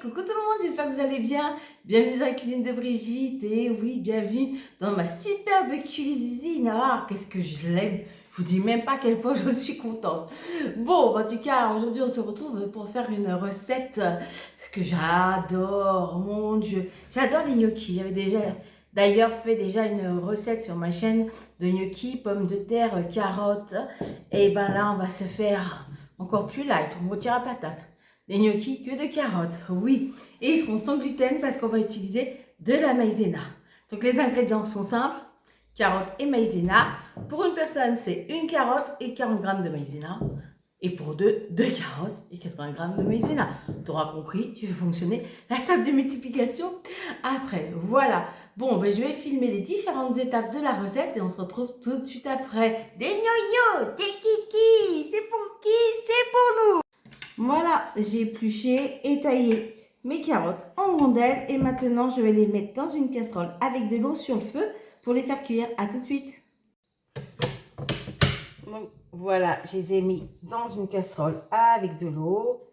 coucou tout le monde, j'espère que vous allez bien. Bienvenue dans la cuisine de Brigitte et oui, bienvenue dans ma superbe cuisine. Ah, qu'est-ce que je l'aime. Je vous dis même pas à quel point je suis contente. Bon, en tout cas, aujourd'hui on se retrouve pour faire une recette que j'adore. Mon Dieu, j'adore les gnocchis. J'avais déjà d'ailleurs fait une recette sur ma chaîne de gnocchis, pommes de terre, carottes. Et ben là, on va se faire encore plus light. On retire la patate. Des gnocchis que de carottes, oui. Et ils seront sans gluten parce qu'on va utiliser de la maïzena. Donc les ingrédients sont simples, carottes et maïzena. Pour une personne, c'est une carotte et 40 g de maïzena. Et pour deux carottes et 80 g de maïzena. Tu auras compris, tu fais fonctionner la table de multiplication après. Voilà. Bon, ben, je vais filmer les différentes étapes de la recette et on se retrouve tout de suite après. Des gnognos, des kikis, c'est pour qui? C'est pour nous. Voilà, j'ai épluché et taillé mes carottes en rondelles et maintenant je vais les mettre dans une casserole avec de l'eau sur le feu pour les faire cuire. À tout de suite. Donc, voilà, je les ai mis dans une casserole avec de l'eau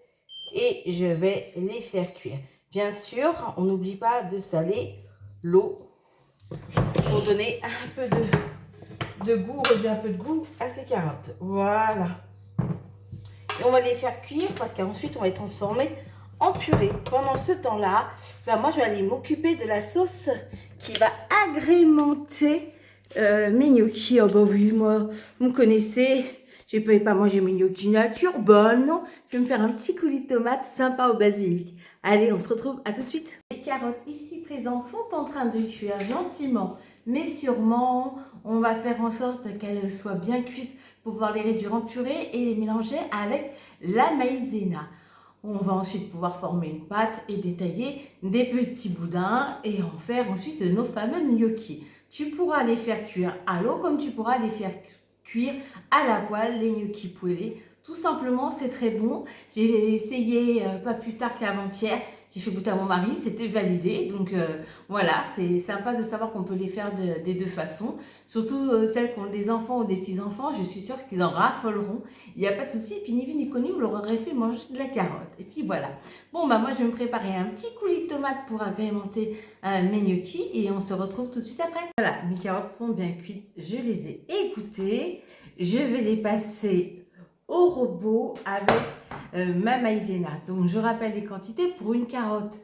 et je vais les faire cuire. Bien sûr, on n'oublie pas de saler l'eau pour donner un peu de goût, un peu de goût à ces carottes. Voilà. Et on va les faire cuire parce qu'ensuite on va les transformer en purée. Pendant ce temps-là, ben moi je vais aller m'occuper de la sauce qui va agrémenter mes gnocchis. Oh bah oui, moi, vous me connaissez, je ne peux pas manger mes gnocchis nature. Bon, non, je vais me faire un petit coulis de tomate sympa au basilic. Allez, on se retrouve, à tout de suite. Les carottes ici présentes sont en train de cuire gentiment, mais sûrement. On va faire en sorte qu'elles soient bien cuites pour pouvoir les réduire en purée et les mélanger avec la maïzena. On va ensuite pouvoir former une pâte et détailler des petits boudins et en faire ensuite nos fameux gnocchis. Tu pourras les faire cuire à l'eau comme tu pourras les faire cuire à la poêle, les gnocchis poêlés. Tout simplement, c'est très bon. J'ai essayé pas plus tard qu'avant-hier. J'ai fait goûter à mon mari, c'était validé. Donc voilà, c'est sympa de savoir qu'on peut les faire des deux façons. Surtout celles qui ont des enfants ou des petits-enfants, je suis sûre qu'ils en raffoleront. Il n'y a pas de souci. Et puis ni vu ni connu, vous leur aurez fait manger de la carotte. Et puis voilà. Bon, bah moi je vais me préparer un petit coulis de tomates pour agrémenter mes gnocchis. Et on se retrouve tout de suite après. Voilà, mes carottes sont bien cuites. Je les ai égouttées. Je vais les passer au robot avec ma maïzena. Donc je rappelle les quantités. Pour une carotte,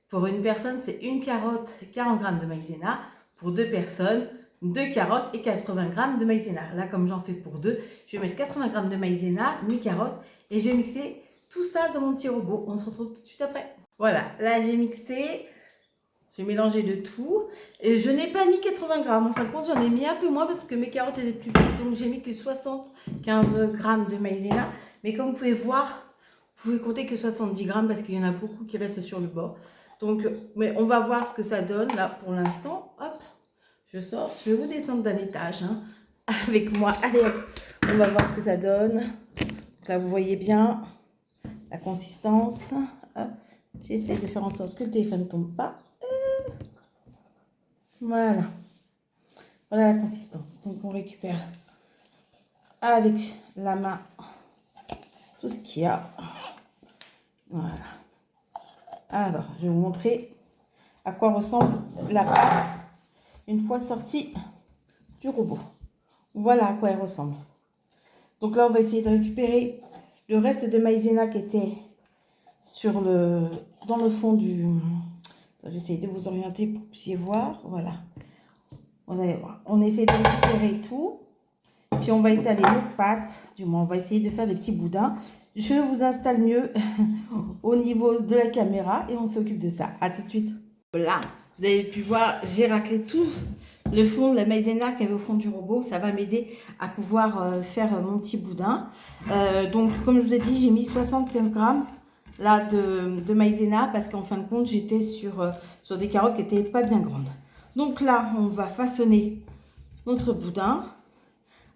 pour une personne c'est une carotte, 40 g de maïzena. Pour deux personnes, 2 carottes et 80 g de maïzena. Là comme j'en fais pour deux, je vais mettre 80 g de maïzena, mes carottes et je vais mixer tout ça dans mon petit robot. On se retrouve tout de suite après. Voilà, là j'ai mixé. J'ai mélangé de tout. Et je n'ai pas mis 80 g. En fin de compte, j'en ai mis un peu moins parce que mes carottes étaient plus petites. Donc, j'ai mis que 75 g de maïzena. Mais comme vous pouvez voir, vous pouvez compter que 70 g parce qu'il y en a beaucoup qui restent sur le bord. Donc, mais on va voir ce que ça donne là pour l'instant. Hop, je sors. Je vais vous descendre d'un étage avec moi. Allez, hop, on va voir ce que ça donne. Donc là, vous voyez bien la consistance. J'essaie de faire en sorte que le téléphone ne tombe pas. Voilà. Voilà la consistance. Donc on récupère avec la main tout ce qu'il y a. Voilà. Alors, je vais vous montrer à quoi ressemble la pâte une fois sortie du robot. Voilà à quoi elle ressemble. Donc là, on va essayer de récupérer le reste de maïzena qui était dans le fond du... J'essaie de vous orienter pour que vous puissiez voir. Voilà. Vous allez voir. On essaie de récupérer tout. Puis on va étaler notre pâte. Du moins, on va essayer de faire des petits boudins. Je vous installe mieux au niveau de la caméra et on s'occupe de ça. À tout de suite. Voilà. Vous avez pu voir, j'ai raclé tout le fond de la maïzena qu'il y avait au fond du robot. Ça va m'aider à pouvoir faire mon petit boudin. Donc, comme je vous ai dit, j'ai mis 75 g là de maïzena parce qu'en fin de compte j'étais sur des carottes qui n'étaient pas bien grandes. Donc là on va façonner notre boudin.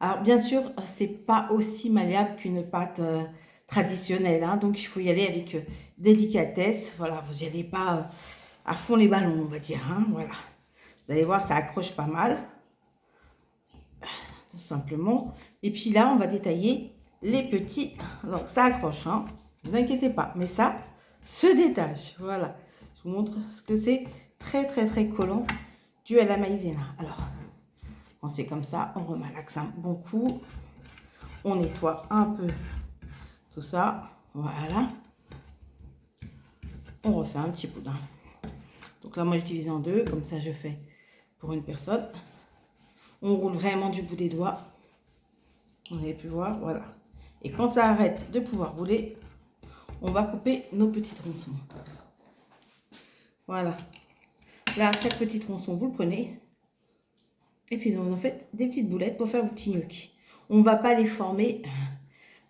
Alors bien sûr c'est pas aussi malléable qu'une pâte traditionnelle donc il faut y aller avec délicatesse. Voilà, vous n'y allez pas à fond les ballons on va dire voilà, vous allez voir ça accroche pas mal tout simplement. Et puis là on va détailler les petits. Donc ça accroche ne vous inquiétez pas, mais ça se détache. Voilà. Je vous montre ce que c'est. Très, très, très collant dû à la maïzena. Alors, on c'est comme ça. On remalaxe un bon coup. On nettoie un peu tout ça. Voilà. On refait un petit boudin. Donc là, moi, je divise en deux. Comme ça, je fais pour une personne. On roule vraiment du bout des doigts. Vous avez pu voir, voilà. Et quand ça arrête de pouvoir rouler, on va couper nos petits tronçons. Voilà. Là, chaque petit tronçon, vous le prenez. Et puis, vous en faites des petites boulettes pour faire vos petits gnocchis. On ne va pas les former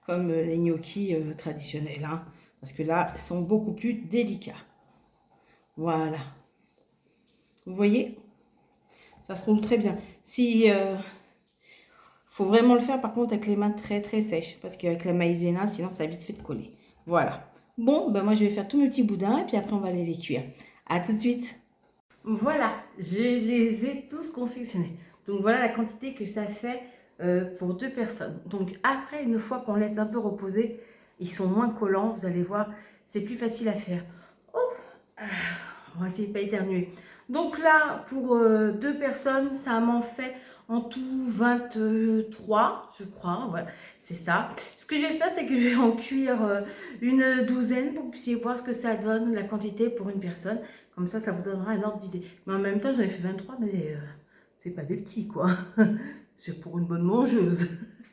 comme les gnocchis traditionnels. Hein, parce que là, ils sont beaucoup plus délicats. Voilà. Vous voyez? Ça se roule très bien. Si... faut vraiment le faire par contre avec les mains très très sèches. Parce qu'avec la maïzena, sinon ça a vite fait de coller. Voilà. Bon, ben moi je vais faire tous mes petits boudins et puis après on va aller les cuire. À tout de suite. Voilà, je les ai tous confectionnés. Donc voilà la quantité que ça fait pour 2 personnes. Donc après, une fois qu'on laisse un peu reposer, ils sont moins collants. Vous allez voir, c'est plus facile à faire. Oh, on va essayer de ne pas éternuer. Donc là, pour 2 personnes, ça m'en fait en tout 23, je crois. Voilà, c'est ça. Ce que je vais faire, c'est que je vais en cuire une douzaine pour que vous puissiez voir ce que ça donne, la quantité pour une personne. Comme ça vous donnera un ordre d'idée. Mais en même temps, j'en ai fait 23, mais c'est pas des petits, quoi. C'est pour une bonne mangeuse.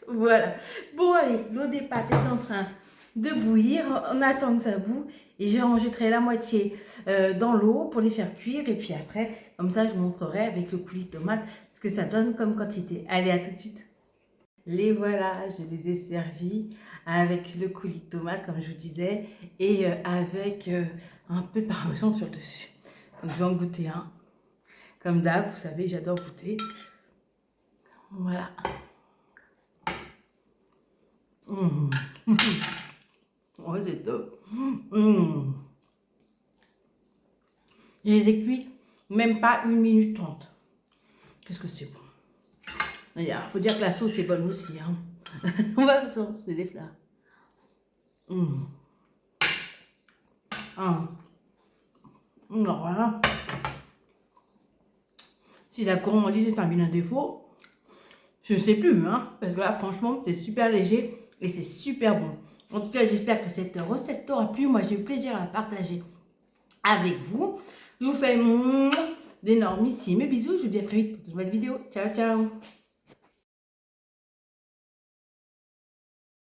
Voilà. Bon, allez, l'eau des pâtes est en train de bouillir. On attend que ça boue. Et je rangerai la moitié dans l'eau pour les faire cuire. Et puis après, comme ça, je vous montrerai avec le coulis de tomate ce que ça donne comme quantité. Allez, à tout de suite. Les voilà, je les ai servis avec le coulis de tomate, comme je vous disais, et avec un peu de parmesan sur le dessus. Donc, je vais en goûter un. Comme d'hab, vous savez, j'adore goûter. Voilà. Mmh. Oh, c'est top. Mmh. Je les ai cuits même pas 1 minute 30. Qu'est-ce que c'est bon. Il faut dire que la sauce est bonne aussi. Hein. On va c'est des plats. Mmh. Ah. Alors voilà. Si la gourmandise est un vilain défaut, je ne sais plus, hein, parce que là, franchement, c'est super léger et c'est super bon. En tout cas, j'espère que cette recette t'aura plu. Moi, j'ai eu plaisir à la partager avec vous. Je vous fais d'énormissimes bisous. Je vous dis à très vite pour une nouvelle vidéo. Ciao, ciao.